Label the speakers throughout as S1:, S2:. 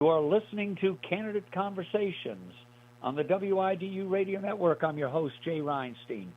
S1: You are listening to Candidate Conversations on the WIDU radio network. I'm your host, Jay Reinstein.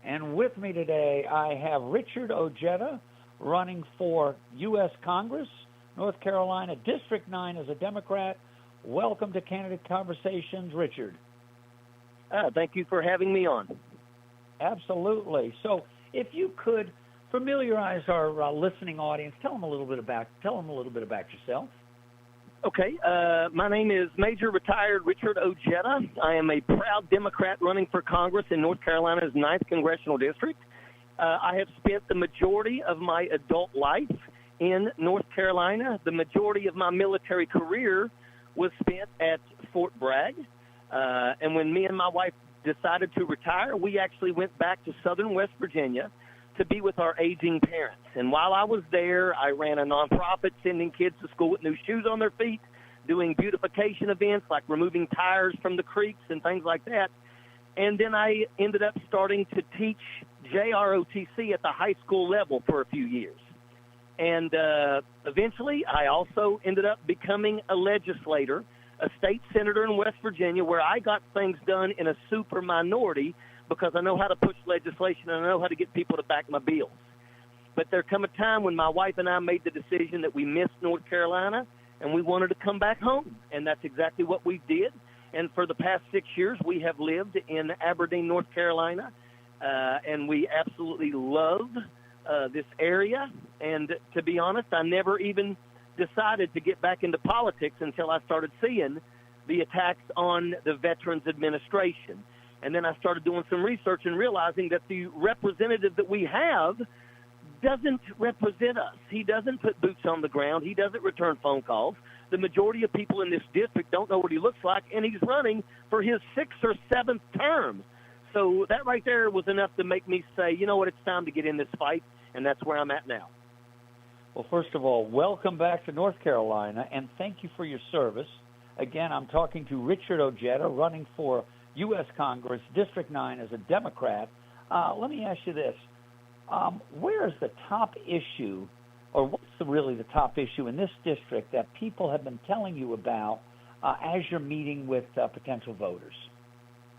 S1: And with me today, I have Richard Ojeda running for U.S. Congress, North Carolina, District 9 as a Democrat. Welcome to Candidate Conversations, Richard.
S2: Thank you for having me on.
S1: Absolutely. So if you could familiarize our listening audience, tell them a little bit about yourself.
S2: Okay, my name is Major Retired Richard Ojeda. I am a proud Democrat running for Congress in North Carolina's 9th Congressional District. I have spent the majority of my adult life in North Carolina. The majority of my military career was spent at Fort Bragg. And when me and my wife decided to retire, we actually went back to southern West Virginia to be with our aging parents. And while I was there, I ran a nonprofit sending kids to school with new shoes on their feet, doing beautification events like removing tires from the creeks and things like that. And then I ended up starting to teach JROTC at the high school level for a few years. And eventually I also ended up becoming a legislator, a state senator in West Virginia, where I got things done in a super minority because I know how to push legislation and I know how to get people to back my bills. But there come a time when my wife and I made the decision that we missed North Carolina and we wanted to come back home. And that's exactly what we did. And for the past 6 years, we have lived in Aberdeen, North Carolina, and we absolutely love this area. And to be honest, I never even decided to get back into politics until I started seeing the attacks on the Veterans Administration. And then I started doing some research and realizing that the representative that we have doesn't represent us. He doesn't put boots on the ground. He doesn't return phone calls. The majority of people in this district don't know what he looks like, and he's running for his 6th or 7th term. So that right there was enough to make me say, you know what, it's time to get in this fight, and that's where I'm at now.
S1: Well, first of all, welcome back to North Carolina, and thank you for your service. Again, I'm talking to Richard Ojeda, running for U.S. Congress, District 9 as a Democrat. Let me ask you this. Where is the top issue, or what's really the top issue in this district that people have been telling you about as you're meeting with potential voters?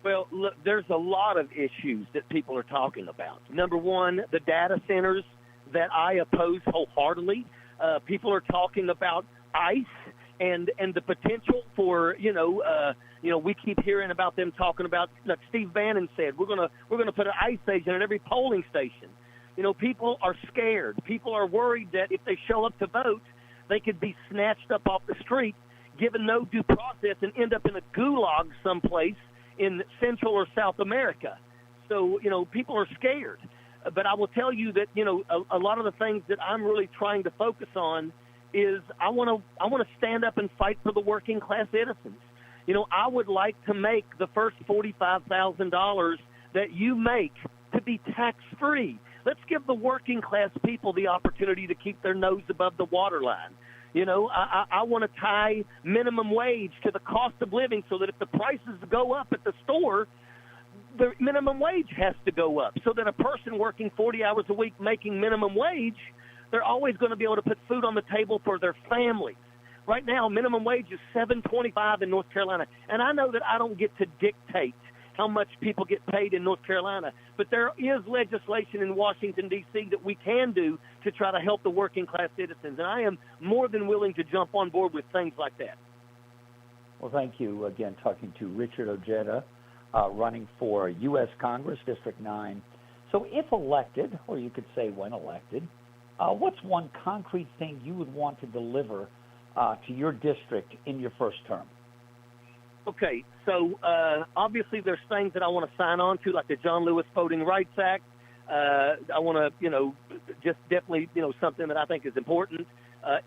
S2: Well, look, there's a lot of issues that people are talking about. Number one, the data centers that I oppose wholeheartedly. People are talking about ICE and the potential for, we keep hearing about them talking about, like Steve Bannon said, we're gonna put an ICE agent at every polling station. You know, people are scared. People are worried that if they show up to vote, they could be snatched up off the street, given no due process, and end up in a gulag someplace in Central or South America. So, people are scared. But I will tell you that, a lot of the things that I'm really trying to focus on is I want to stand up and fight for the working class citizens. I would like to make the first $45,000 that you make to be tax-free. Let's give the working class people the opportunity to keep their nose above the waterline. I want to tie minimum wage to the cost of living so that if the prices go up at the store, the minimum wage has to go up so that a person working 40 hours a week making minimum wage, they're always going to be able to put food on the table for their families. Right now, minimum wage is $7.25 in North Carolina, and I know that I don't get to dictate how much people get paid in North Carolina, but there is legislation in Washington, D.C. that we can do to try to help the working class citizens, and I am more than willing to jump on board with things like that.
S1: Well, thank you. Again, talking to Richard Ojeda, running for U.S. Congress, District 9. So if elected, or you could say when elected, what's one concrete thing you would want to deliver to your district in your first term?
S2: Okay, so obviously there's things that I want to sign on to, like the John Lewis Voting Rights Act. I want to, just definitely, something that I think is important.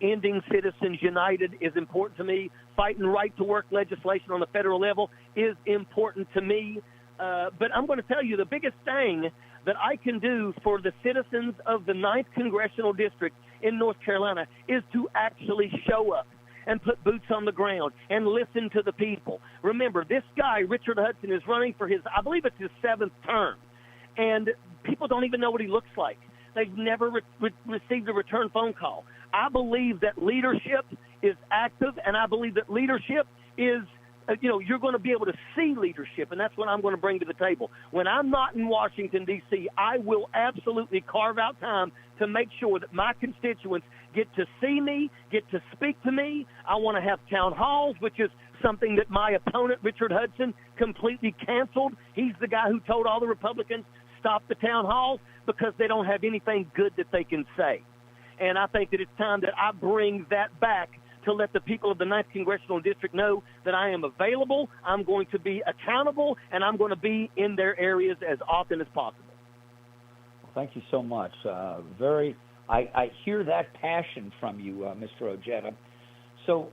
S2: Ending Citizens United is important to me. Fighting right-to-work legislation on the federal level is important to me. But I'm going to tell you the biggest thing that I can do for the citizens of the 9th Congressional District in North Carolina is to actually show up and put boots on the ground and listen to the people. Remember, this guy, Richard Hudson, is running for I believe it's his 7th term, and people don't even know what he looks like. They've never received a return phone call. I believe that leadership is active, and I believe that leadership is, you're going to be able to see leadership, and that's what I'm going to bring to the table. When I'm not in Washington, D.C., I will absolutely carve out time to make sure that my constituents get to see me, get to speak to me. I want to have town halls, which is something that my opponent, Richard Hudson, completely canceled. He's the guy who told all the Republicans, stop the town halls because they don't have anything good that they can say. And I think that it's time that I bring that back to let the people of the 9th Congressional District know that I am available, I'm going to be accountable, and I'm going to be in their areas as often as possible.
S1: Well, thank you so much. I hear that passion from you, Mr. Ojeda. So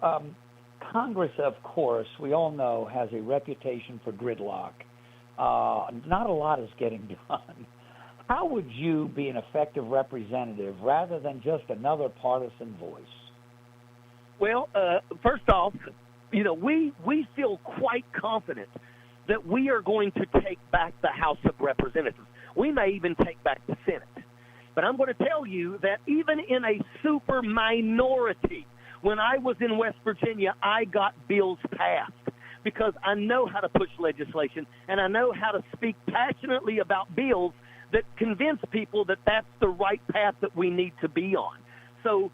S1: Congress, of course, we all know, has a reputation for gridlock. Not a lot is getting done. How would you be an effective representative rather than just another partisan voice?
S2: Well, first off, we feel quite confident that we are going to take back the House of Representatives. We may even take back the Senate. But I'm going to tell you that even in a super minority, when I was in West Virginia, I got bills passed because I know how to push legislation and I know how to speak passionately about bills that convince people that that's the right path that we need to be on. So,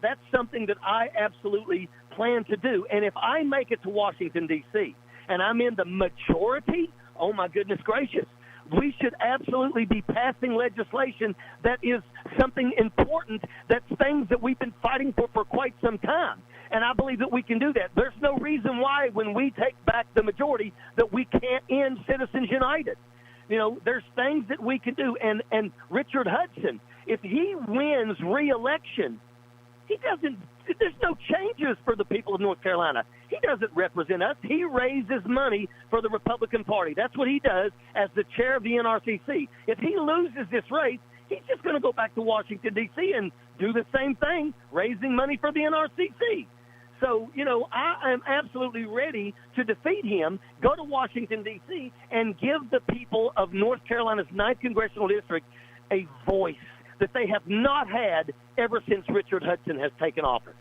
S2: that's something that I absolutely plan to do. And if I make it to Washington, D.C., and I'm in the majority, oh, my goodness gracious, we should absolutely be passing legislation that is something important, that's things that we've been fighting for quite some time. And I believe that we can do that. There's no reason why when we take back the majority that we can't end Citizens United. There's things that we can do. And Richard Hudson, if he wins re-election, there's no changes for the people of North Carolina. He doesn't represent us. He raises money for the Republican Party. That's what he does as the chair of the NRCC. If he loses this race, he's just going to go back to Washington, D.C. and do the same thing, raising money for the NRCC. So, I am absolutely ready to defeat him, go to Washington, D.C., and give the people of North Carolina's 9th Congressional District a voice that they have not had ever since Richard Hudson has taken office.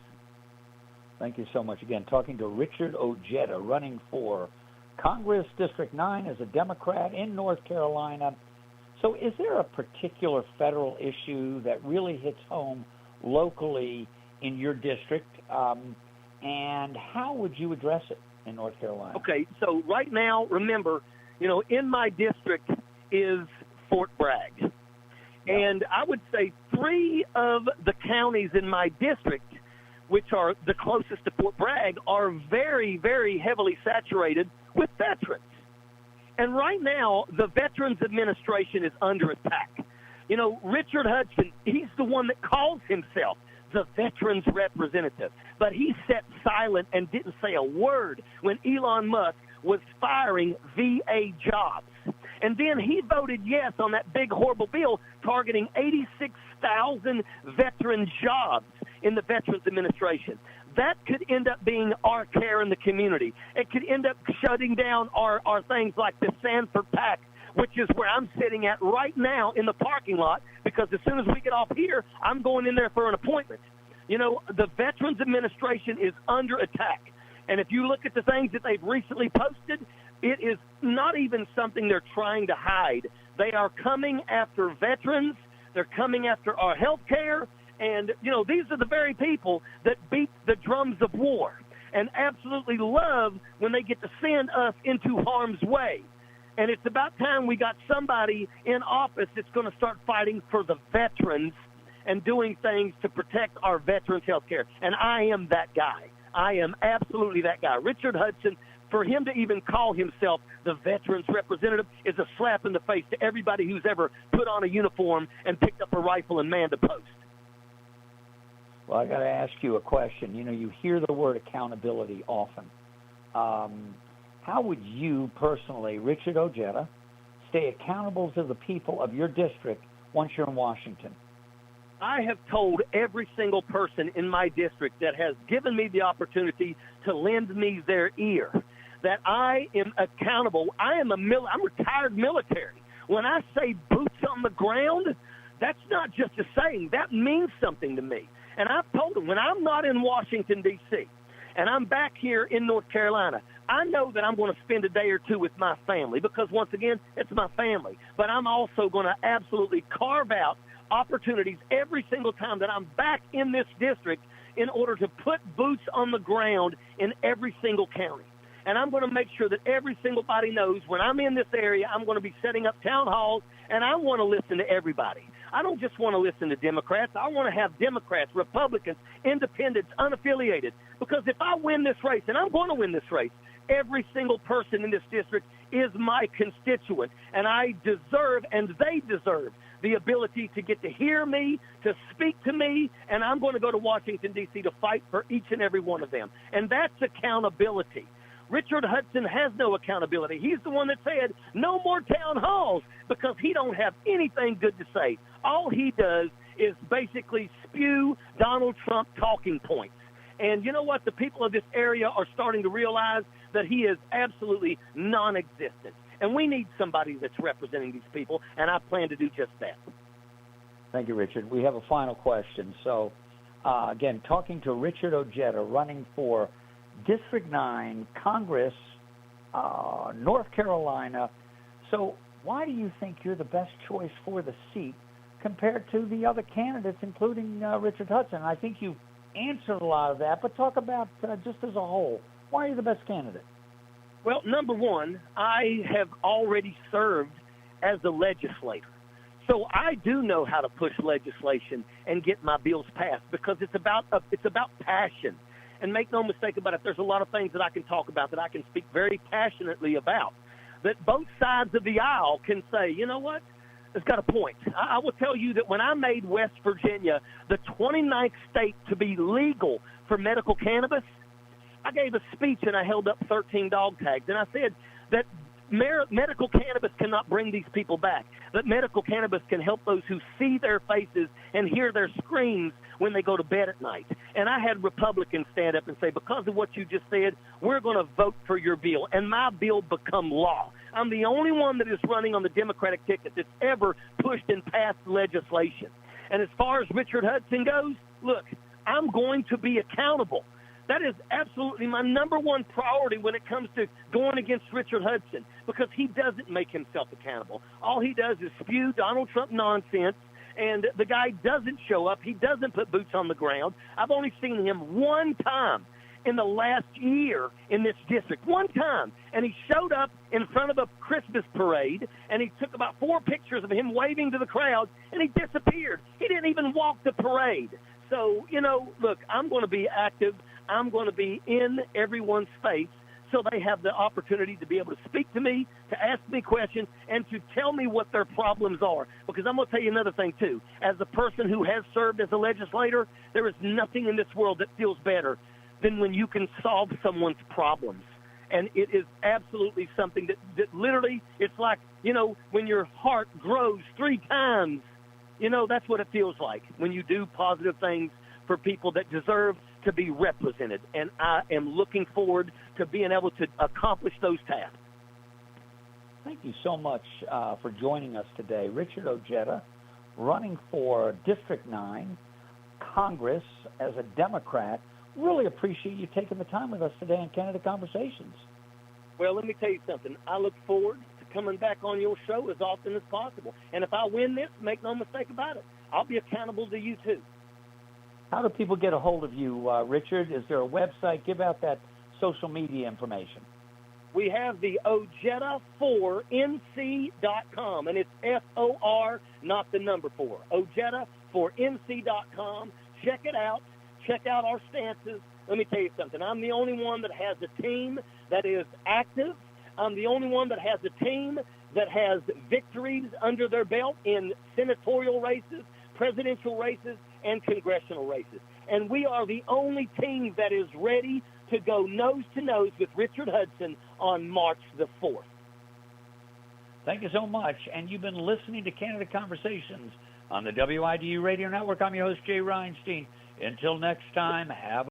S1: Thank you so much. Again, talking to Richard Ojeda, running for Congress District 9 as a Democrat in North Carolina. So is there a particular federal issue that really hits home locally in your district? And how would you address it in North Carolina?
S2: Okay, so right now, remember, in my district is Fort Bragg. Yep. And I would say 3 of the counties in my district, which are the closest to Fort Bragg, are very, very heavily saturated with veterans. And right now, the Veterans Administration is under attack. Richard Hudson, he's the one that calls himself the veterans representative. But he sat silent and didn't say a word when Elon Musk was firing VA jobs. And then he voted yes on that big, horrible bill targeting 86,000 veteran jobs in the Veterans Administration. That could end up being our care in the community. It could end up shutting down our things like the Sanford PAC, which is where I'm sitting at right now in the parking lot, because as soon as we get off here, I'm going in there for an appointment. The Veterans Administration is under attack. And if you look at the things that they've recently posted, it is not even something they're trying to hide. They are coming after veterans. They're coming after our health care. And, these are the very people that beat the drums of war and absolutely love when they get to send us into harm's way. And it's about time we got somebody in office that's going to start fighting for the veterans and doing things to protect our veterans' health care. And I am that guy. I am absolutely that guy. Richard Hudson, for him to even call himself the veterans representative is a slap in the face to everybody who's ever put on a uniform and picked up a rifle and manned a post.
S1: Well, I got to ask you a question. You hear the word accountability often. How would you personally, Richard Ojeda, stay accountable to the people of your district once you're in Washington?
S2: I have told every single person in my district that has given me the opportunity to lend me their ear that I am accountable. I'm retired military. When I say boots on the ground, that's not just a saying. That means something to me. And I've told them, when I'm not in Washington, D.C., and I'm back here in North Carolina, I know that I'm going to spend a day or two with my family because, once again, it's my family. But I'm also going to absolutely carve out opportunities every single time that I'm back in this district in order to put boots on the ground in every single county. And I'm going to make sure that every single body knows when I'm in this area, I'm going to be setting up town halls, and I want to listen to everybody. I don't just want to listen to Democrats. I want to have Democrats, Republicans, independents, unaffiliated. Because if I win this race, and I'm going to win this race, every single person in this district is my constituent, and I deserve, and they deserve, the ability to get to hear me, to speak to me, and I'm going to go to Washington, D.C. to fight for each and every one of them. And that's accountability. Richard Hudson has no accountability. He's the one that said no more town halls because he don't have anything good to say. All he does is basically spew Donald Trump talking points. And you know what? The people of this area are starting to realize that he is absolutely non-existent. And we need somebody that's representing these people, and I plan to do just that.
S1: Thank you, Richard. We have a final question. So, again, talking to Richard Ojeda, running for District 9, Congress, North Carolina. So why do you think you're the best choice for the seat compared to the other candidates, including Richard Hudson? I think you've answered a lot of that, but talk about just as a whole. Why are you the best candidate?
S2: Well, number one, I have already served as a legislator. So I do know how to push legislation and get my bills passed because it's about passion. And make no mistake about it, there's a lot of things that I can talk about, that I can speak very passionately about, that both sides of the aisle can say, you know what, it's got a point. I will tell you that when I made West Virginia the 29th state to be legal for medical cannabis, I gave a speech and I held up 13 dog tags. And I said that medical cannabis cannot bring these people back, that medical cannabis can help those who see their faces and hear their screams when they go to bed at night. And I had Republicans stand up and say, because of what you just said, we're going to vote for your bill. And my bill become law. I'm the only one that is running on the Democratic ticket that's ever pushed and passed legislation. And as far as Richard Hudson goes, look, I'm going to be accountable. That is absolutely my number one priority when it comes to going against Richard Hudson, because he doesn't make himself accountable. All he does is spew Donald Trump nonsense, and the guy doesn't show up. He doesn't put boots on the ground. I've only seen him one time in the last year in this district, one time, and he showed up in front of a Christmas parade, and he took about 4 pictures of him waving to the crowd, and he disappeared. He didn't even walk the parade. So, you know, look, I'm going to be active. I'm going to be in everyone's face so they have the opportunity to be able to speak to me, to ask me questions, and to tell me what their problems are. Because I'm going to tell you another thing, too. As a person who has served as a legislator, there is nothing in this world that feels better than when you can solve someone's problems. And it is absolutely something that literally, it's like, you know, when your heart grows 3 times, you know, that's what it feels like when you do positive things for people that deserve to be represented. And I am looking forward to being able to accomplish those tasks.
S1: Thank you so much for joining us today. Richard Ojeda, running for District 9, Congress as a Democrat. Really appreciate you taking the time with us today on Canada Conversations.
S2: Well, let me tell you something. I look forward to coming back on your show as often as possible. And if I win this, make no mistake about it, I'll be accountable to you, too.
S1: How do people get a hold of you, Richard? Is there a website? Give out that social media information.
S2: We have the Ojeda4NC.com, and it's F-O-R, not the number 4. Ojeda4NC.com. Check it out. Check out our stances. Let me tell you something. I'm the only one that has a team that is active. I'm the only one that has a team that has victories under their belt in senatorial races, presidential races, and congressional races. And we are the only team that is ready to go nose-to-nose with Richard Hudson on March the 4th.
S1: Thank you so much. And you've been listening to Canada Conversations on the WIDU Radio Network. I'm your host, Jay Reinstein. Until next time, have